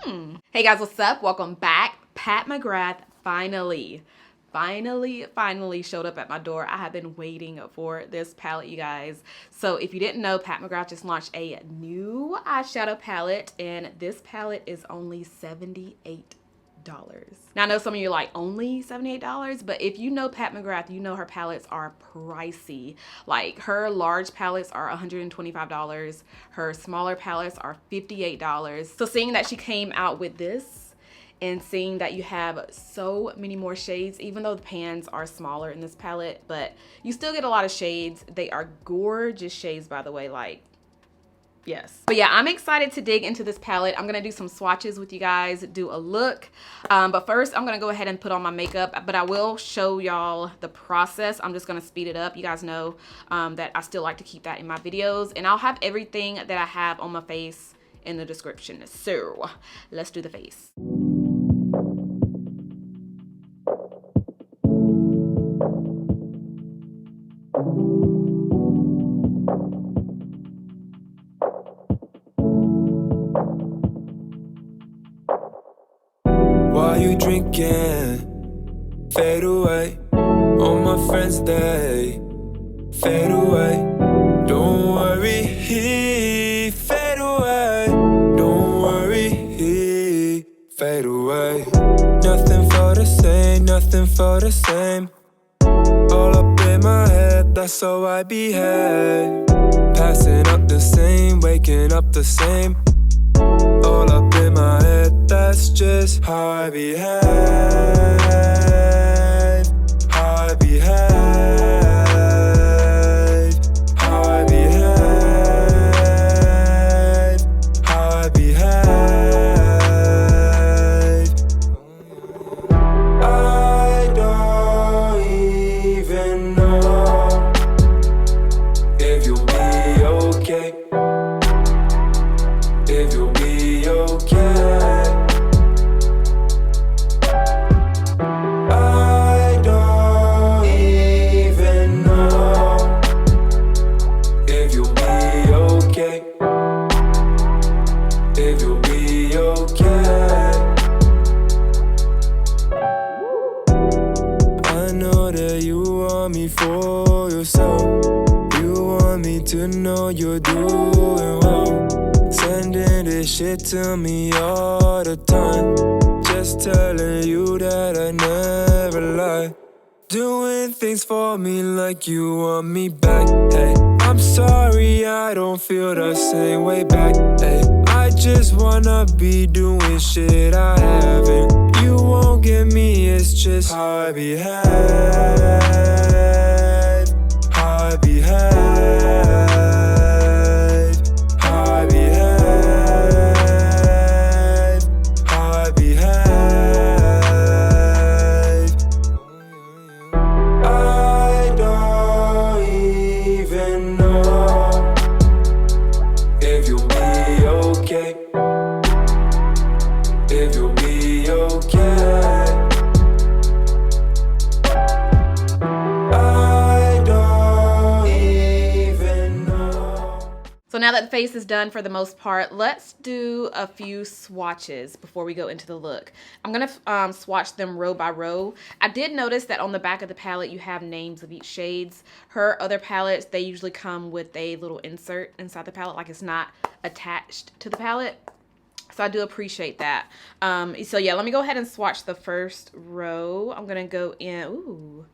Hey guys, what's up? Welcome back. Pat McGrath finally showed up at my door. I have been waiting for this palette, you guys. So if you didn't know, Pat McGrath just launched a new eyeshadow palette, and this palette is only $78. Now I know some of you are like, only $78, but if you know Pat McGrath, you know her palettes are pricey. Like her large palettes are $125, her smaller palettes are $58. So seeing that she came out with this and seeing that you have so many more shades, even though the pans are smaller in this palette, but you still get a lot of shades. They are gorgeous shades, by the way, like, yes. But yeah, I'm excited to dig into this palette. I'm gonna do some swatches with you guys, do a look. But first, I'm gonna go ahead and put on my makeup, but I will show y'all the process. I'm just gonna speed it up. You guys know that I still like to keep that in my videos, and I'll have everything that I have on my face in the description. So let's do the face. While you drinking, fade away. All my friends, they fade away. Don't worry, fade away. Don't worry, fade away. Nothing for the same, nothing for the same. All up in my head, that's how I behave. Passing up the same, waking up the same. All up in my head, that's just how I behave. How I behave. How I behave. How I behave. I don't even know if you'll be okay. If you'll be okay. I don't even know if you'll be okay. If you'll be okay. I know that you want me for yourself. You want me to know you're doing well. Sending this shit to me all the time. Just telling you that I never lie. Doing things for me like you want me back. Hey, I'm sorry I don't feel the same way back. Hey, I just wanna be doing shit I haven't. You won't get me, it's just how I behave. How I behave. Now that the face is done for the most part, let's do a few swatches before we go into the look. I'm gonna swatch them row by row. I did notice that on the back of the palette you have names of each shades. Her other palettes, they usually come with a little insert inside the palette, like it's not attached to the palette. So I do appreciate that. So yeah, let me go ahead and swatch the first row. I'm gonna go in, ooh.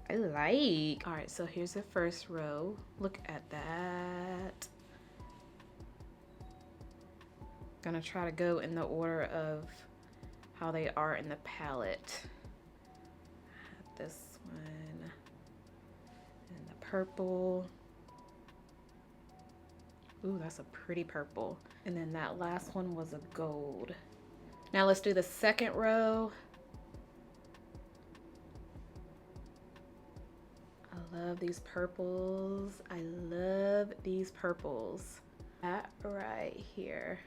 I like. All right, so here's the first row. Look at that. Gonna try to go in the order of how they are in the palette. This one and the purple. Ooh, that's a pretty purple. And then that last one was a gold. Now let's do the second row. I love these purples. I love these purples. That right here.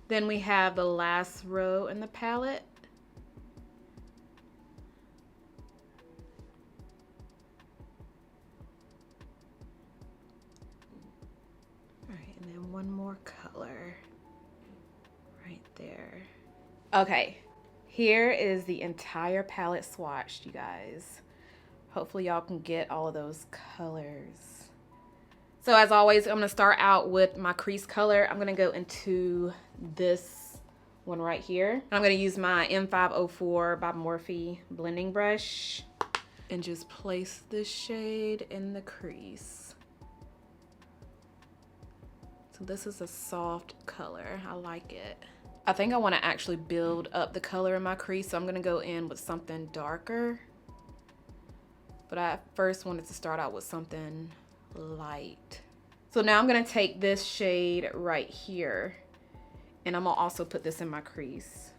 Then we have the last row in the palette. All right, and then one more color. there. Okay, here is the entire palette swatched, you guys. Hopefully y'all can get all of those colors. So as always, I'm gonna start out with my crease color. I'm gonna go into this one right here. And I'm gonna use my M504 by Morphe blending brush and just place this shade in the crease. So this is a soft color, I like it. I think I wanna actually build up the color in my crease, so I'm gonna go in with something darker. But I first wanted to start out with something light. So now I'm gonna take this shade right here and I'm gonna also put this in my crease.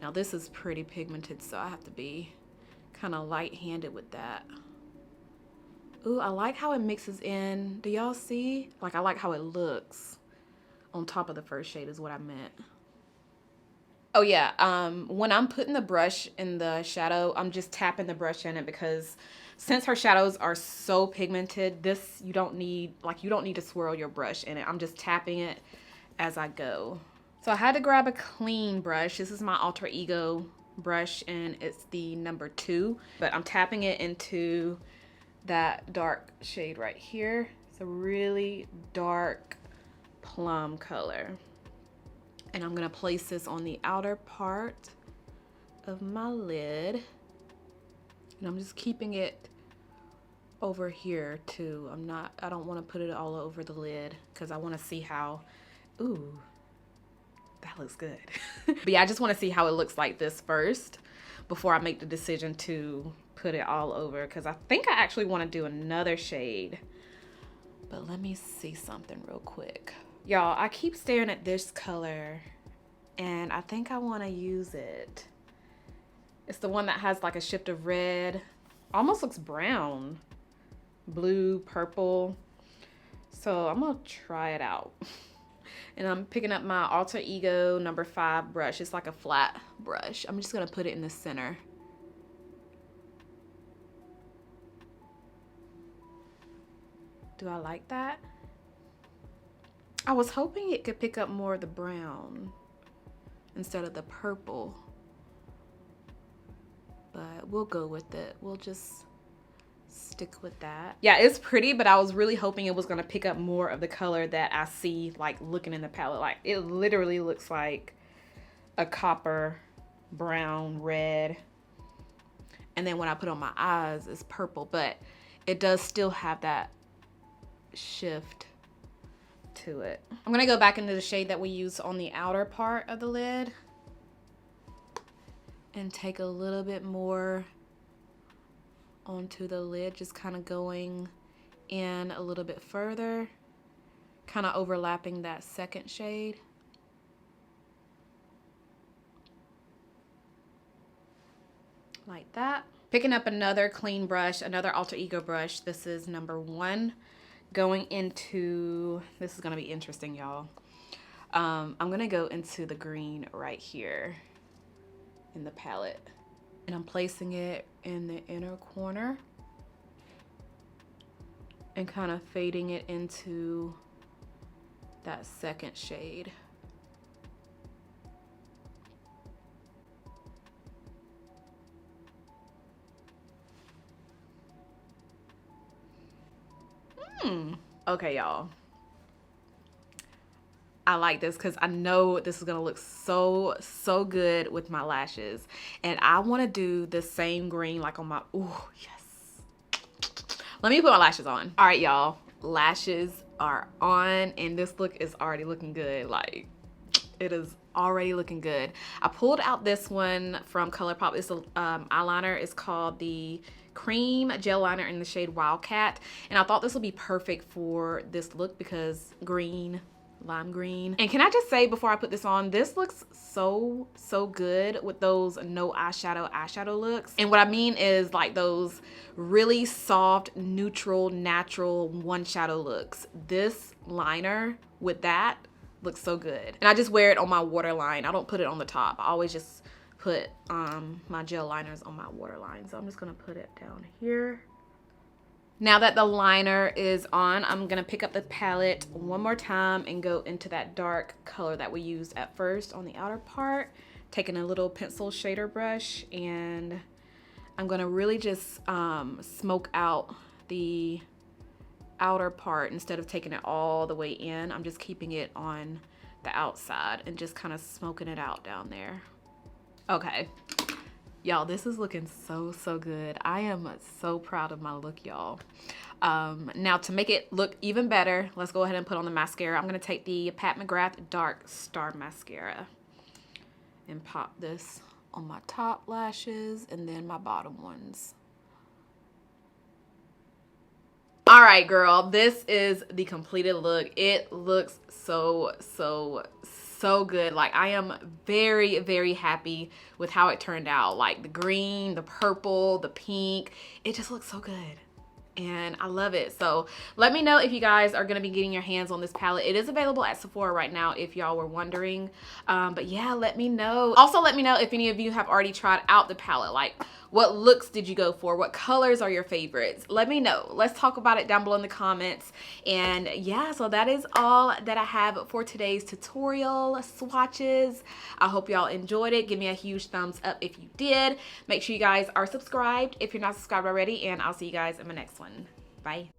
Now this is pretty pigmented, so I have to be kind of light-handed with that. Ooh, I like how it mixes in. Do y'all see? Like, I like how it looks on top of the first shade is what I meant. Oh yeah, when I'm putting the brush in the shadow, I'm just tapping the brush in it because since her shadows are so pigmented, this you don't need to swirl your brush in it. I'm just tapping it as I go. So I had to grab a clean brush. This is my Alter Ego brush and it's the number 2, but I'm tapping it into that dark shade right here. It's a really dark plum color. And I'm gonna place this on the outer part of my lid. And I'm just keeping it over here too. I don't wanna put it all over the lid because I wanna see how, ooh, that looks good. But yeah, I just wanna see how it looks like this first before I make the decision to put it all over, because I think I actually wanna do another shade. But let me see something real quick. Y'all, I keep staring at this color and I think I want to use it. It's the one that has like a shift of red. Almost looks brown. Blue, purple. So I'm going to try it out. And I'm picking up my Alter Ego number 5 brush. It's like a flat brush. I'm just going to put it in the center. Do I like that? I was hoping it could pick up more of the brown instead of the purple, but we'll go with it. We'll just stick with that. Yeah, it's pretty, but I was really hoping it was gonna pick up more of the color that I see like looking in the palette. Like it literally looks like a copper, brown, red. And then when I put on my eyes, it's purple, but it does still have that shift to it. I'm gonna go back into the shade that we use on the outer part of the lid and take a little bit more onto the lid, just kind of going in a little bit further, kind of overlapping that second shade. Like that. Picking up another clean brush, another Alter Ego brush. This is number 1. Going into, this is gonna be interesting, y'all. I'm gonna go into the green right here in the palette. And I'm placing it in the inner corner and kind of fading it into that second shade. Okay, y'all. I like this because I know this is gonna look so good with my lashes, and I want to do the same green like on my, ooh, yes. Let me put my lashes on. All right, y'all, lashes are on and this look is already looking good. Like, it is already looking good. I pulled out this one from Colourpop. It's a eyeliner. It's called the Cream Gel Liner in the shade Wildcat, and I thought this would be perfect for this look because green, lime green. And can I just say before I put this on, this looks so good with those no eyeshadow looks. And what I mean is like those really soft, neutral, natural one shadow looks. This liner with that looks so good. And I just wear it on my waterline. I don't put it on the top. I always just put my gel liners on my waterline. So I'm just gonna put it down here Now that the liner is on, I'm gonna pick up the palette one more time and go into that dark color that we used at first on the outer part, taking a little pencil shader brush, and I'm gonna really just smoke out the outer part. Instead of taking it all the way in, I'm just keeping it on the outside and just kind of smoking it out down there. Okay. Y'all, this is looking so good. I am so proud of my look, y'all. Now to make it look even better, let's go ahead and put on the mascara. I'm gonna take the Pat McGrath Dark Star Mascara and pop this on my top lashes and then my bottom ones. All right, girl, this is the completed look. It looks so good. Like, I am very happy with how it turned out. Like the green, the purple, the pink, it just looks so good. And I love it. So let me know if you guys are gonna be getting your hands on this palette. It is available at Sephora right now if y'all were wondering. But yeah, let me know. Also, let me know if any of you have already tried out the palette. Like, what looks did you go for? What colors are your favorites? Let me know. Let's talk about it down below in the comments. And yeah, so that is all that I have for today's tutorial swatches. I hope y'all enjoyed it. Give me a huge thumbs up if you did. Make sure you guys are subscribed if you're not subscribed already, and I'll see you guys in my next one. Bye.